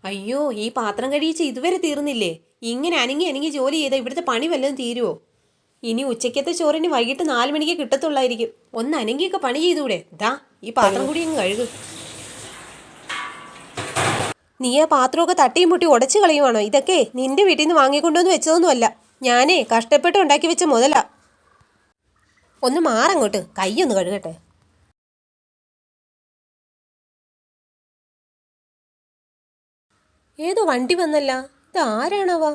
അയ്യോ, ഈ പാത്രം കഴിയിച്ച് ഇതുവരെ തീർന്നില്ലേ? ഇങ്ങനെ അനങ്ങി അനങ്ങി ജോലി ചെയ്താൽ ഇവിടുത്തെ പണി വല്ലതും തീരുവോ? ഇനി ഉച്ചയ്ക്കത്തെ ചോറിന് വൈകിട്ട് 4 മണിക്ക് കിട്ടത്തുള്ളായിരിക്കും. ഒന്ന് അനങ്ങിയൊക്കെ പണി ചെയ്തൂടെ? ദാ ഈ പാത്രം കൂടി അങ്ങ് കഴുകും. നീ ആ പാത്രമൊക്കെ തട്ടിയും മുട്ടി ഉടച്ചു കളയുവാണോ? ഇതൊക്കെ നിന്റെ വീട്ടിൽ നിന്ന് വാങ്ങിക്കൊണ്ടുവന്ന് വെച്ചതൊന്നുമല്ല. ഞാനേ കഷ്ടപ്പെട്ട് ഉണ്ടാക്കി വെച്ച മുതലാ. ഒന്ന് മാറങ്ങോട്ട്, കൈയൊന്ന് കഴുകട്ടെ. ഏതോ വണ്ടി വന്നല്ല, ഇത് ആരാണാവാ?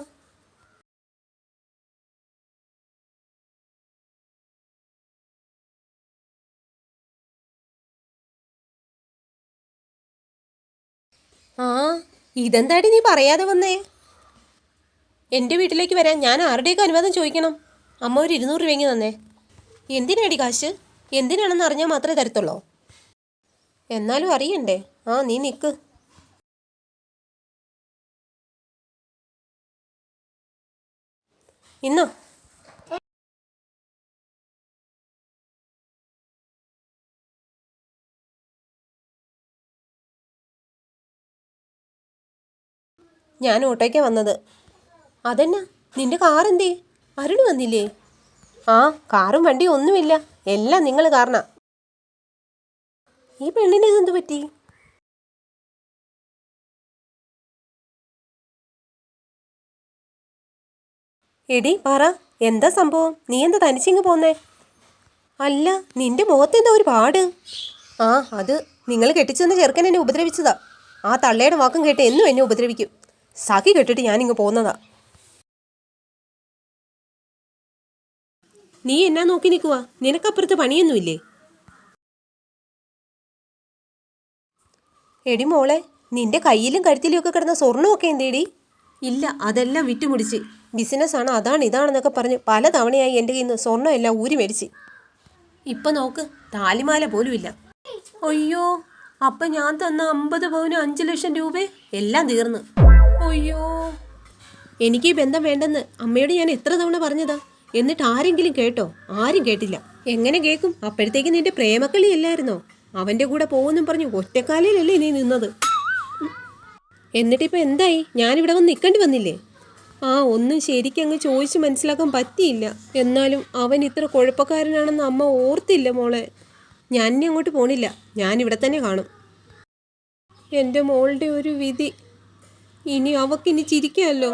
ആ, ഇതെന്താടി നീ പറയാതെ വന്നേ? എൻ്റെ വീട്ടിലേക്ക് വരാൻ ഞാൻ ആരുടെയൊക്കെ അനുവാദം ചോദിക്കണം? അമ്മ ഒരു 200 രൂപയ്ക്ക് തന്നേ. എന്തിനാടി കാശ്? എന്തിനാണെന്ന് അറിഞ്ഞാൽ മാത്രമേ തരത്തുള്ളൂ. എന്നാലും അറിയണ്ടേ? ആ, നീ നിൽക്ക്. ഇന്നോ? ഞാൻ ഓട്ടോയ്ക്കാ വന്നത്. അതെന്നാ, നിന്റെ കാറെന്തേ? അരുണ് വന്നില്ലേ? ആ, കാറും വണ്ടിയും ഒന്നുമില്ല, എല്ലാം നിങ്ങൾ കാരണം. ഈ പെണ്ണിന് ഇതെന്ത് പറ്റി? എടി പറ, എന്താ സംഭവം? നീ എന്താ തനിച്ചിങ്ങ് പോന്നേ? അല്ല, നിന്റെ മുഖത്തെന്താ ഒരു പാട്? ആ, അത് നിങ്ങൾ കെട്ടിച്ചെന്ന് ചെറുക്കൻ എന്നെ ഉപദ്രവിച്ചതാ. ആ തള്ളയുടെ വാക്കും കേട്ട് എന്നും എന്നെ ഉപദ്രവിക്കും. സഖി കെട്ടിട്ട് ഞാനിങ്ങ് പോന്നതാ. നീ എന്നാ നോക്കി നിൽക്കുവാ? നിനക്കപ്പുറത്ത് പണിയൊന്നുമില്ലേ? എടി മോളെ, നിന്റെ കയ്യിലും കഴുത്തിലും ഒക്കെ കിടന്ന സ്വർണ്ണമൊക്കെ എന്തേടി? ഇല്ല, അതെല്ലാം വിറ്റുമുടിച്ച്. ബിസിനസ്സാണ്, അതാണ് ഇതാണെന്നൊക്കെ പറഞ്ഞ് പല തവണയായി എൻ്റെ കയ്യിൽ നിന്ന് സ്വർണ്ണം എല്ലാം ഊരി മേടിച്ച്. ഇപ്പം നോക്ക്, താലിമാല പോലും ഇല്ല. അയ്യോ, അപ്പം ഞാൻ തന്ന 50 പവന് 5 ലക്ഷം രൂപ എല്ലാം തീർന്നു. അയ്യോ, എനിക്ക് ഈ ബന്ധം വേണ്ടെന്ന് അമ്മയോട് ഞാൻ എത്ര തവണ പറഞ്ഞതാ? എന്നിട്ട് ആരെങ്കിലും കേട്ടോ? ആരും കേട്ടില്ല. എങ്ങനെ കേൾക്കും? അപ്പോഴത്തേക്ക് നിന്റെ പ്രേമക്കളി അല്ലായിരുന്നോ? അവൻ്റെ കൂടെ പോകുമെന്നും പറഞ്ഞു ഒറ്റക്കാലിലല്ലേ നീ നിന്നത്? എന്നിട്ടിപ്പോൾ എന്തായി? ഞാനിവിടെ വന്ന് നിൽക്കേണ്ടി വന്നില്ലേ? ആ, ഒന്നും ശരിക്കങ്ങ് ചോദിച്ച് മനസ്സിലാക്കാൻ പറ്റിയില്ല. എന്നാലും അവൻ ഇത്ര കുഴപ്പക്കാരനാണെന്ന് അമ്മ ഓർത്തില്ല മോളെ. ഞാൻ ഇനി അങ്ങോട്ട് പോണില്ല, ഞാനിവിടെ തന്നെ കാണും. എൻ്റെ മോളുടെ ഒരു വിധി. ഇനി അവക്കിനി ചിരിക്കാമല്ലോ.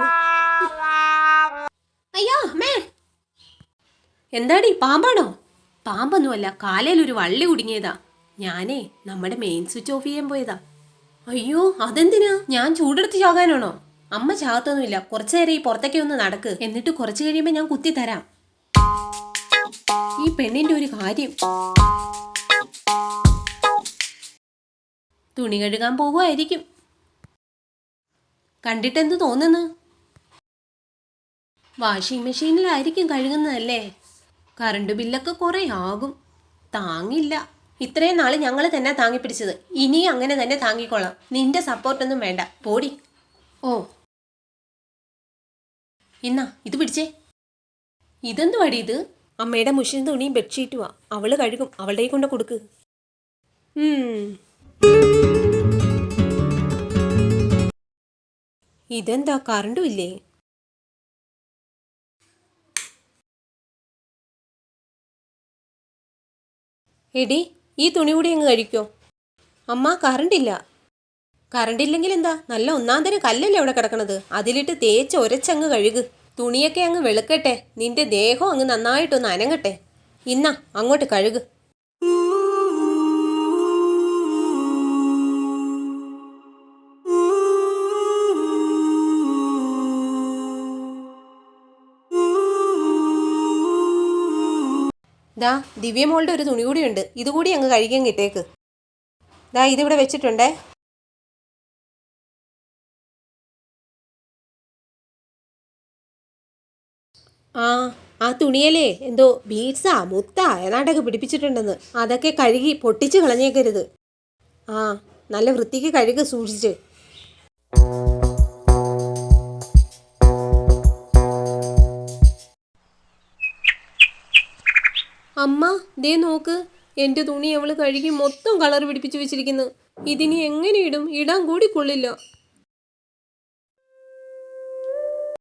അയ്യോ അമ്മേ! എന്താടി, പാമ്പാണോ? പാമ്പൊന്നുമല്ല, കാലയിലൊരു വള്ളി കുടുങ്ങിയതാ. ഞാനേ നമ്മുടെ മെയിൻ സ്വിച്ച് ഓഫ് ചെയ്യാൻ പോയതാ. അയ്യോ, അതെന്തിനാ? ഞാൻ ചൂടെടുത്ത് ചാകാനാണോ? അമ്മ ചാകത്തൊന്നുമില്ല. കുറച്ചു നേരം ഈ പുറത്തേക്ക് ഒന്ന് നടക്ക്, എന്നിട്ട് കുറച്ച് കഴിയുമ്പോൾ ഞാൻ കുത്തി തരാം. ഈ പെണ്ണിന്റെ ഒരു കാര്യം. തുണി കഴുകാൻ പോകുമായിരിക്കും. കണ്ടിട്ടെന്ത് തോന്നുന്നു? വാഷിംഗ് മെഷീനിലായിരിക്കും കഴുകുന്നതല്ലേ? കറണ്ട് ബില്ലൊക്കെ കുറേ ആകും. താങ്ങില്ല. ഇത്രയും നാൾ ഞങ്ങൾ തന്നെ താങ്ങിപ്പിടിച്ചത്. ഇനിയും അങ്ങനെ തന്നെ താങ്ങിക്കൊള്ളാം. നിന്റെ സപ്പോർട്ടൊന്നും വേണ്ട, പോടി. ഓ, ഇന്നാ ഇത് പിടിച്ചേ. ഇതെന്തു വടി ഇത്? അമ്മയുടെ മുഷിൻ തുണിയും ബെഡ്ഷീറ്റുവാ. അവള് കഴുകും, അവളുടെ കൊണ്ട് കൊടുക്ക്. ഇതെന്താ, കറണ്ടും ഇല്ലേ? എടി, ഈ തുണി കൂടി അങ്ങ് കഴിക്കോ? അമ്മ, കറണ്ടില്ല. കറണ്ടില്ലെങ്കിൽ എന്താ, നല്ല ഒന്നാന്തരം കല്ലല്ലേ അവിടെ കിടക്കണത്. അതിലിട്ട് തേച്ച് ഒരച്ചങ്ങ് കഴുകു. തുണിയൊക്കെ അങ്ങ് വെളുക്കട്ടെ, നിന്റെ ദേഹം അങ്ങ് നന്നായിട്ടൊന്ന് അനങ്ങട്ടെ. ഇന്നാ അങ്ങോട്ട് കഴുകു. ദാ ദിവ്യമോളുടെ ഒരു തുണി കൂടിയുണ്ട്, ഇതുകൂടി അങ്ങ് കഴുകാൻ കിട്ടേക്ക്. ദാ ഇതിവിടെ വെച്ചിട്ടുണ്ടേ. ആ, ആ തുണിയല്ലേ എന്തോ ബീഡ്സാ മുത്താ ഏതാണ്ടൊക്കെ പിടിപ്പിച്ചിട്ടുണ്ടെന്ന്. അതൊക്കെ കഴുകി പൊട്ടിച്ച് കളഞ്ഞേക്കരുത്. ആ, നല്ല വൃത്തിക്ക് കഴുകി സൂക്ഷിച്ച്. അമ്മ, ദേ നോക്ക്, എൻ്റെ തുണി അവൾ കഴുകി മൊത്തം കളർ പിടിപ്പിച്ച് വെച്ചിരിക്കുന്നു. ഇതിനി എങ്ങനെ ഇടും? ഇടാൻ കൂടി കൊള്ളില്ല.